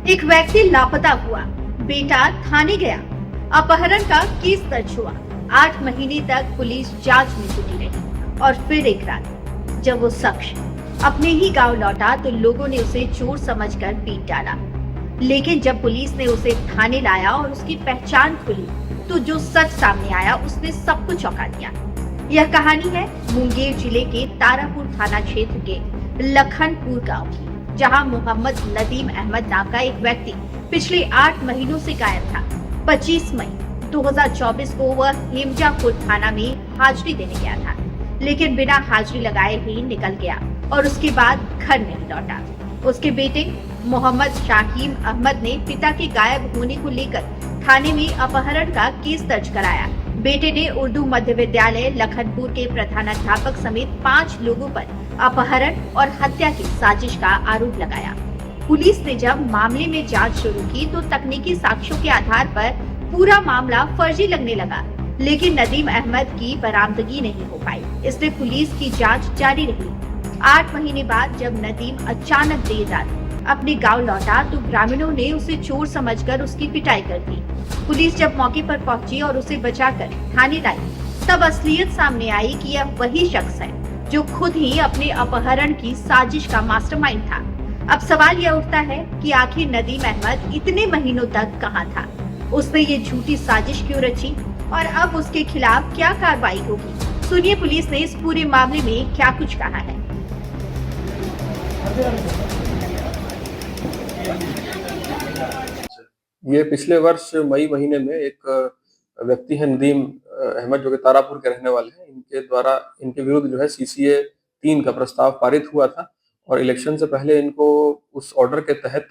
एक व्यक्ति लापता हुआ, बेटा थाने गया, अपहरण का केस दर्ज हुआ। 8 महीने तक पुलिस जांच में जुटी रही और फिर एक रात जब वो शख्स अपने ही गांव लौटा तो लोगों ने उसे चोर समझकर पीट डाला। लेकिन जब पुलिस ने उसे थाने लाया और उसकी पहचान खुली तो जो सच सामने आया उसने सबको चौंका दिया। यह कहानी है मुंगेर जिले के तारापुर थाना क्षेत्र के लखनपुर गांव की, जहां मोहम्मद नदीम अहमद नाम का एक व्यक्ति पिछले 8 महीनों से गायब था। 25 मई 2024 को वह हेमजापुर थाना में हाजिरी देने गया था, लेकिन बिना हाजिरी लगाए ही निकल गया और उसके बाद घर नहीं लौटा। उसके बेटे मोहम्मद शाहीन अहमद ने पिता के गायब होने को लेकर थाने में अपहरण का केस दर्ज कराया। बेटे ने उर्दू मध्य विद्यालय लखनपुर के प्रधानाध्यापक समेत 5 लोगों पर अपहरण और हत्या की साजिश का आरोप लगाया। पुलिस ने जब मामले में जांच शुरू की तो तकनीकी साक्ष्यों के आधार पर पूरा मामला फर्जी लगने लगा, लेकिन नदीम अहमद की बरामदगी नहीं हो पाई, इसलिए पुलिस की जांच जारी रही। 8 महीने बाद जब नदीम अचानक देर रात अपने गांव लौटा तो ग्रामीणों ने उसे चोर समझकर उसकी पिटाई कर दी। पुलिस जब मौके पर पहुंची और उसे बचाकर थाने लाई, तब असलियत सामने आई कि यह वही शख्स है जो खुद ही अपने अपहरण की साजिश का मास्टरमाइंड था। अब सवाल यह उठता है कि आखिर नदीम अहमद इतने महीनों तक कहां था? उसने ये झूठी साजिश क्यों रची और अब उसके खिलाफ क्या कार्रवाई होगी? सुनिए पुलिस ने इस पूरे मामले में क्या कुछ कहा है। ये पिछले वर्ष मई महीने में एक व्यक्ति है नदीम अहमद, जो कि तारापुर के रहने वाले हैं। इनके द्वारा इनके विरुद्ध जो है सीसीए 3 का प्रस्ताव पारित हुआ था और इलेक्शन से पहले इनको उस ऑर्डर के तहत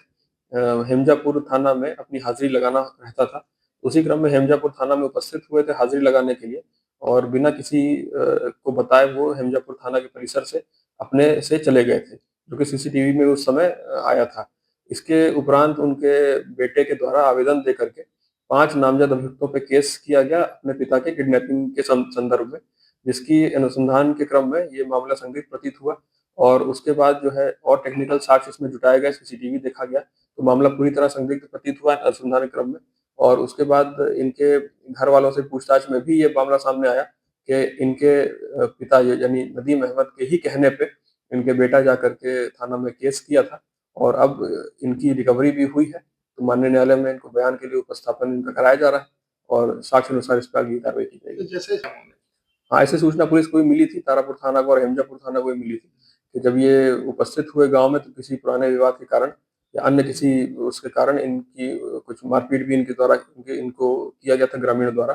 हेमजापुर थाना में अपनी हाजिरी लगाना रहता था। उसी क्रम में हेमजापुर थाना में उपस्थित हुए थे हाजिरी लगाने के लिए और बिना किसी को बताए वो हेमजापुर थाना के परिसर से अपने से चले गए थे, जो कि सीसीटीवी में उस समय आया था। इसके उपरांत उनके बेटे के द्वारा आवेदन दे करके 5 नामजद अभियुक्तों पे केस किया गया अपने पिता के किडनैपिंग के संदर्भ में, जिसकी अनुसंधान के क्रम में ये मामला संदिग्ध प्रतीत हुआ और उसके बाद जो है और टेक्निकल साक्ष्य इसमें जुटाए गए, सीसीटीवी देखा गया तो मामला पूरी तरह संदिग्ध प्रतीत हुआ अनुसंधान के क्रम में। और उसके बाद इनके घर वालों से पूछताछ में भी ये मामला सामने आया कि इनके पिता यानी नदीम अहमद के ही कहने पे इनके बेटा जा करके थाना में केस किया था और अब इनकी रिकवरी भी हुई है, तो माननीय न्यायालय में इनको बयान के लिए उपस्थापन इनका कराया जा रहा है और साक्ष्य अनुसार इस पर आगे कार्रवाई की जाएगी। जैसे हाँ, ऐसी सूचना पुलिस को भी मिली थी, तारापुर थाना को और हेमजापुर थाना को भी मिली थी कि जब ये उपस्थित हुए गांव में तो किसी पुराने विवाद के कारण या अन्य किसी उसके कारण इनकी कुछ मारपीट भी इनके द्वारा इनको किया गया था ग्रामीणों द्वारा,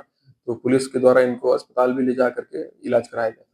तो पुलिस के द्वारा इनको अस्पताल भी ले जा करके इलाज कराया गया।